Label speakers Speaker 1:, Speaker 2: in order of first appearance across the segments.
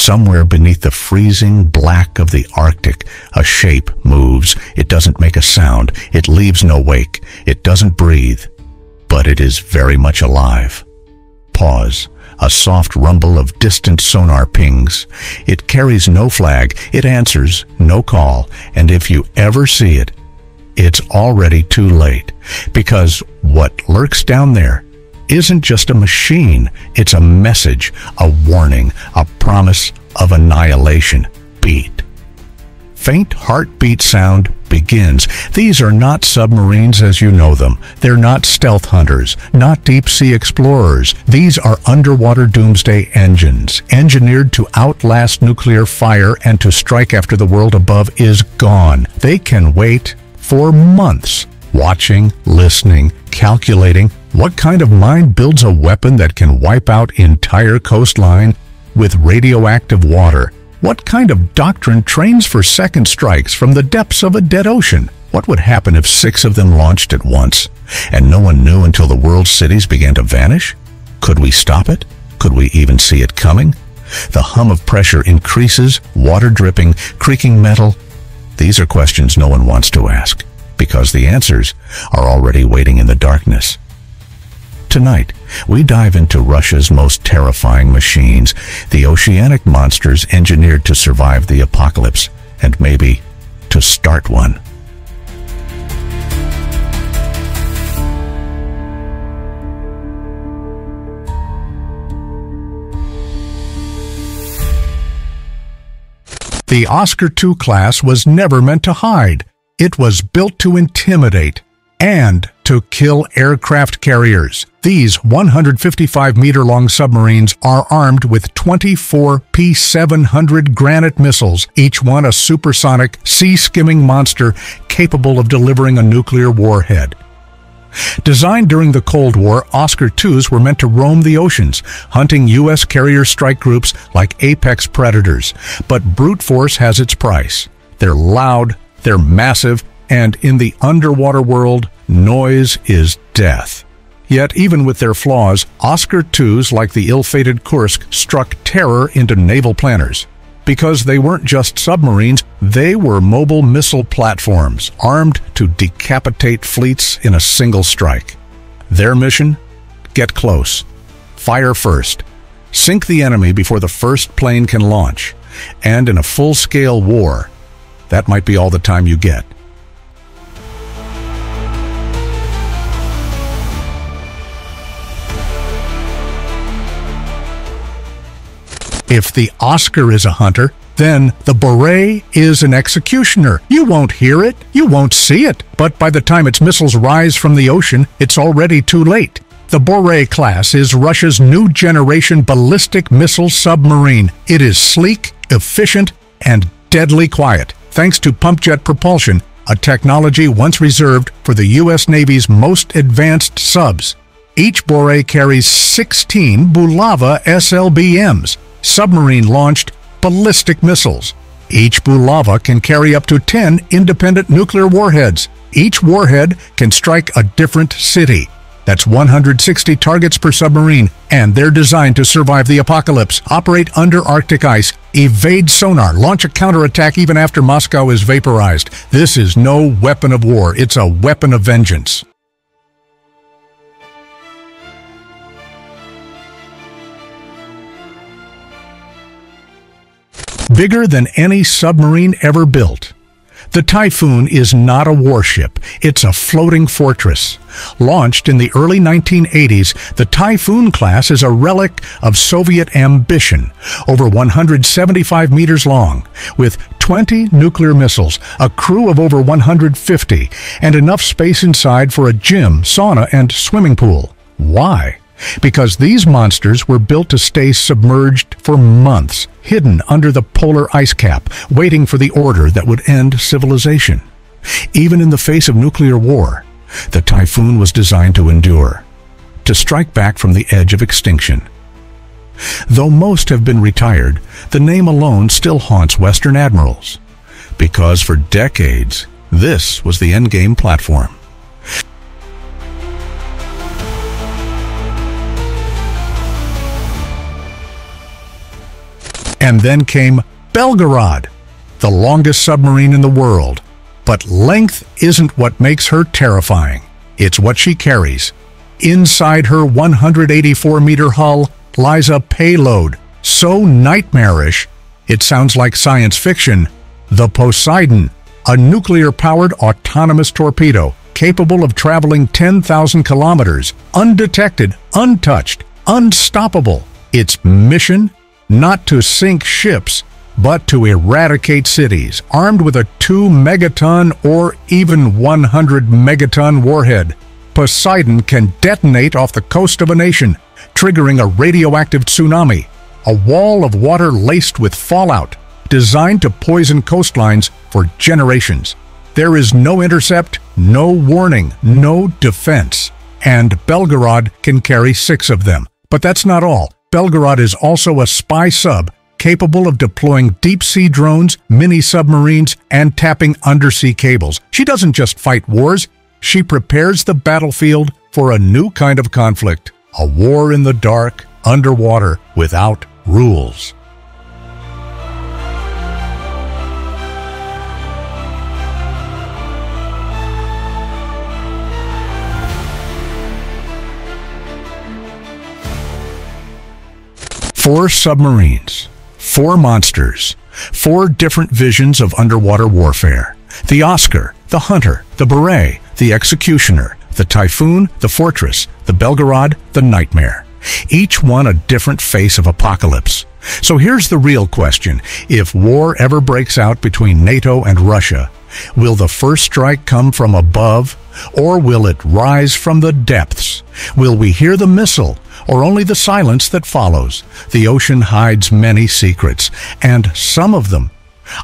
Speaker 1: Somewhere beneath the freezing black of the Arctic, a shape moves. It doesn't make a sound. It leaves no wake. It doesn't breathe. But it is very much alive. Pause. A soft rumble of distant sonar pings. It carries no flag. It answers no call. And if you ever see it, it's already too late. Because what lurks down there isn't just a machine. It's a message, a warning, a promise of annihilation. Beat. Faint heartbeat sound begins. These are not submarines as you know them. They're not stealth hunters, not deep-sea explorers. These are underwater doomsday engines, engineered to outlast nuclear fire and to strike after the world above is gone. They can wait for months, watching, listening, calculating. What kind of mind builds a weapon that can wipe out entire coastline with radioactive water? What kind of doctrine trains for second strikes from the depths of a dead ocean? What would happen if 6 of them launched at once, and no one knew until the world's cities began to vanish? Could we stop it? Could we even see it coming? The hum of pressure increases, water dripping, creaking metal. These are questions no one wants to ask, because the answers are already waiting in the darkness. Tonight, we dive into Russia's most terrifying machines, the oceanic monsters engineered to survive the apocalypse, and maybe to start one. The Oscar II class was never meant to hide. It was built to intimidate and to kill aircraft carriers. These 155-meter-long submarines are armed with 24 P-700 Granite missiles, each one a supersonic, sea-skimming monster capable of delivering a nuclear warhead. Designed during the Cold War, Oscar IIs were meant to roam the oceans, hunting U.S. carrier strike groups like apex predators. But brute force has its price. They're loud, they're massive, and in the underwater world, noise is death. Yet, even with their flaws, Oscar IIs, like the ill-fated Kursk, struck terror into naval planners. Because they weren't just submarines, they were mobile missile platforms, armed to decapitate fleets in a single strike. Their mission? Get close. Fire first. Sink the enemy before the first plane can launch. And in a full-scale war, that might be all the time you get. If the Oscar is a hunter, then the Borei is an executioner. You won't hear it, you won't see it, but by the time its missiles rise from the ocean, it's already too late. The Borei class is Russia's new generation ballistic missile submarine. It is sleek, efficient, and deadly quiet, thanks to pump jet propulsion, a technology once reserved for the U.S. Navy's most advanced subs. Each Borei carries 16 Bulava SLBMs, submarine-launched ballistic missiles. Each Bulava can carry up to 10 independent nuclear warheads. Each warhead can strike a different city. That's 160 targets per submarine, and they're designed to survive the apocalypse, operate under Arctic ice, evade sonar, launch a counterattack even after Moscow is vaporized. This is no weapon of war, it's a weapon of vengeance. Bigger than any submarine ever built. The Typhoon is not a warship, it's a floating fortress. Launched in the early 1980s, the Typhoon class is a relic of Soviet ambition, over 175 meters long, with 20 nuclear missiles, a crew of over 150, and enough space inside for a gym, sauna, and swimming pool. Why? Because these monsters were built to stay submerged for months, hidden under the polar ice cap, waiting for the order that would end civilization. Even in the face of nuclear war, the Typhoon was designed to endure, to strike back from the edge of extinction. Though most have been retired, the name alone still haunts Western admirals, because for decades, this was the endgame platform. And then came Belgorod, the longest submarine in the world. But length isn't what makes her terrifying. It's what she carries. Inside her 184-meter hull lies a payload so nightmarish it sounds like science fiction. The Poseidon, a nuclear-powered autonomous torpedo capable of traveling 10,000 kilometers, undetected, untouched, unstoppable. Its mission? Not to sink ships, but to eradicate cities, armed with a 2-megaton or even 100-megaton warhead. Poseidon can detonate off the coast of a nation, triggering a radioactive tsunami, a wall of water laced with fallout, designed to poison coastlines for generations. There is no intercept, no warning, no defense. And Belgorod can carry 6 of them. But that's not all. Belgorod is also a spy sub capable of deploying deep-sea drones, mini-submarines, and tapping undersea cables. She doesn't just fight wars, she prepares the battlefield for a new kind of conflict, a war in the dark, underwater, without rules. Four submarines, 4 monsters, 4 different visions of underwater warfare. The Oscar, the Hunter, the Beret, the Executioner, the Typhoon, the Fortress, the Belgorod, the Nightmare. Each one a different face of apocalypse. So here's the real question. If war ever breaks out between NATO and Russia, will the first strike come from above, or will it rise from the depths? Will we hear the missile, or only the silence that follows? The ocean hides many secrets, and some of them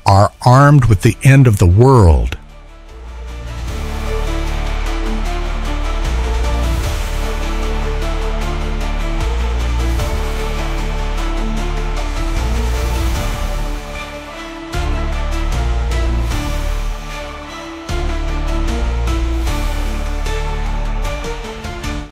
Speaker 1: are armed with the end of the world